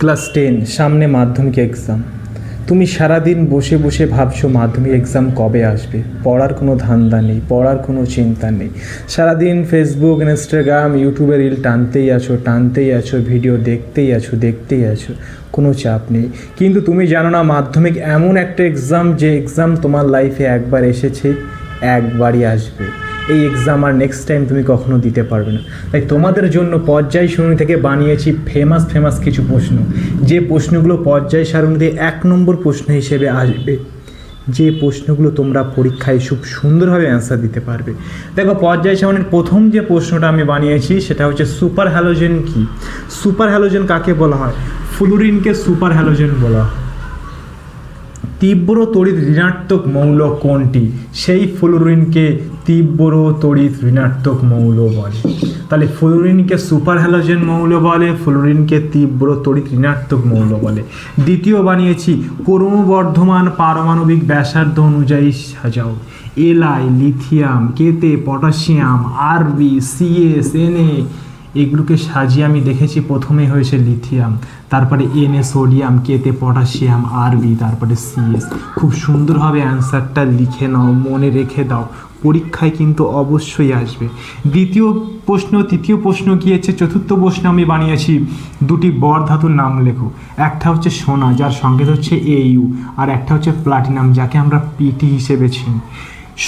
Class 10 সামনে মাধ্যমিক exam. তুমি সারাদিন বসে বসে ভাবছো মাধ্যমিক এক্সাম কবে আসবে, পড়ার কোনো ধান্দা নেই, পড়ার কোনো চিন্তা নেই। সারাদিন ফেসবুক, ইনস্টাগ্রাম, ইউটিউবে রিল টানতেই আছো, ভিডিও দেখতেই আছো, কোনো চাপ নেই। কিন্তু তুমি জানো না মাধ্যমিক এমন একটা এক্সাম, যে এক্সাম তোমার লাইফে একবার এসেছে, একবারই আসবে। এই এক্সাম আর নেক্সট টাইম তুমি কখনো দিতে পারবে না। তাই তোমাদের জন্য পর্যায় সারণী থেকে বানিয়েছি ফেমাস কিছু প্রশ্ন, যে প্রশ্নগুলো পর্যায় সারণীতে 1 নম্বর প্রশ্ন হিসেবে আসবে, যে প্রশ্নগুলো তোমরা পরীক্ষায় খুব সুন্দরভাবে অ্যান্সার দিতে পারবে। দেখো, পর্যায় সারণীর প্রথম যে প্রশ্নটা আমি বানিয়েছি সেটা হচ্ছে সুপার হ্যালোজেন কি। সুপার হ্যালোজেন কাকে বলা হয়? ফ্লুরিনকে সুপার হ্যালোজেন বলা হয়। তীব্র তড়িৎ ঋণাত্মক মৌল কোনটি? সেই ফ্লুরিনকে তীব্র তড়িৎ ঋণাত্মক মৌল বলে। তাহলে ফ্লুরিনকে সুপার হ্যালোজেন মৌল বলে, ফ্লুরিনকে তীব্র তড়িৎ ঋণাত্মক মৌল বলে। দ্বিতীয় বানিয়েছি ক্রমবর্ধমান পারমাণবিক ব্যাসার্ধ অনুযায়ী সাজাও। Li lithium, K potassium, Rb CS Na, এগুলোকে সাজিয়ে আমি দেখেছি প্রথমে হয়েছে লিথিয়াম, তারপরে Na sodium, K potassium, Rb, তারপরে CS। খুব সুন্দরভাবে অ্যান্সারটা লিখে নাও, মনে রেখে দাও, পরীক্ষায় কিন্তু অবশ্যই আসবে। তৃতীয় প্রশ্ন গিয়েছে। চতুর্থ প্রশ্ন আমি বানিয়েছি দুটি বর ধাতুর নাম লেখো। একটা হচ্ছে সোনা, যার সংকেত হচ্ছে Au, আর একটা হচ্ছে প্লাটিনাম, যাকে আমরা Pt হিসেবে চিনি।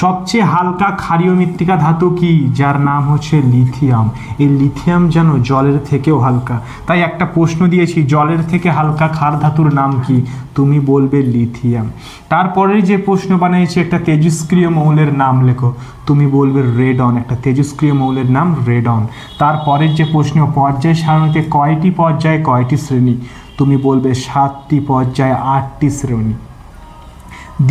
সবচেয়ে হালকা ক্ষারীয় মৃত্তিকা ধাতু কি? যার নাম হচ্ছে লিথিয়াম। এই লিথিয়াম যেন জলের থেকেও হালকা। তাই একটা প্রশ্ন দিয়েছি, জলের থেকে হালকা ক্ষার ধাতুর নাম কি? তুমি বলবে লিথিয়াম। তারপরে যে প্রশ্ন বানিয়েছি, একটা তেজস্ক্রিয় মৌলের নাম লেখো। তুমি বলবে রেডন। একটা তেজস্ক্রিয় মৌলের নাম রেডন। তারপরের যে প্রশ্ন, পর্যায় সারণীতে কয়টি পর্যায়, কয়টি শ্রেণী? তুমি বলবে 7টি পর্যায়, 8টি শ্রেণী।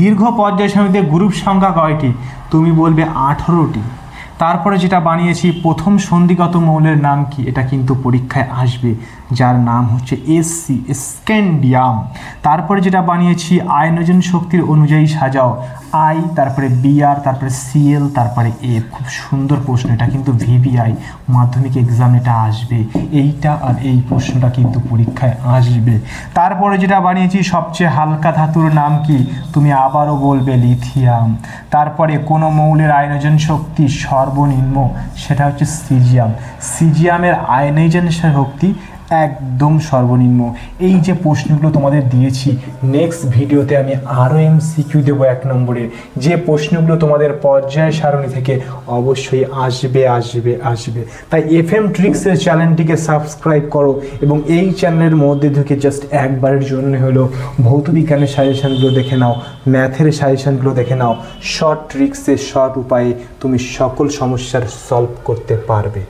দীর্ঘ পর্যায় সারণীতে গ্রুপ সংখ্যা কয়টি? তুমি বলবে 18টি। তারপরে যেটা বানিয়েছি, প্রথম সন্ধিগত মৌলের নাম কি? এটা কিন্তু পরীক্ষায় আসবে, যার নাম হচ্ছে Sc, স্ক্যান্ডিয়াম। তারপরে যেটা বানিয়েছি, আয়নোজন শক্তির অনুযায়ী সাজাও। I, তারপরে Br, তারপরে Cl, তারপরে F। খুব সুন্দর প্রশ্ন, এটা কিন্তু VVI মাধ্যমিক এক্সাম এটা আসবে। এইটা আর এই প্রশ্নটা কিন্তু পরীক্ষায় আসবে। তারপরে যেটা বানিয়েছি, সবচেয়ে হালকা ধাতুর নাম কি? তুমি আবারও বলবে লিথিয়াম। তারপরে কোনো মৌলের আয়নোজন শক্তি সর্বনিম্ন, সেটা হচ্ছে সিজিয়াম। সিজিয়ামের আয়নোজন শক্তি একদম সর্বনিম্ন। এই যে প্রশ্নগুলো তোমাদের দিয়েছি, নেক্সট ভিডিওতে আমি আরও MCQ দেবো 1 নম্বরের, যে প্রশ্নগুলো তোমাদের পর্যায় সারণী থেকে অবশ্যই আসবে। তাই FM ট্রিক্সের চ্যানেলটিকে সাবস্ক্রাইব করো, এবং এই চ্যানেলের মধ্যে ঢুকে জাস্ট একবারের জন্য হলো ভৌতবিজ্ঞানের সাজেশনগুলো দেখে নাও, ম্যাথের সাজেশনগুলো দেখে নাও। শর্ট ট্রিক্সে, শর্ট উপায়ে তুমি সকল সমস্যার সলভ করতে পারবে।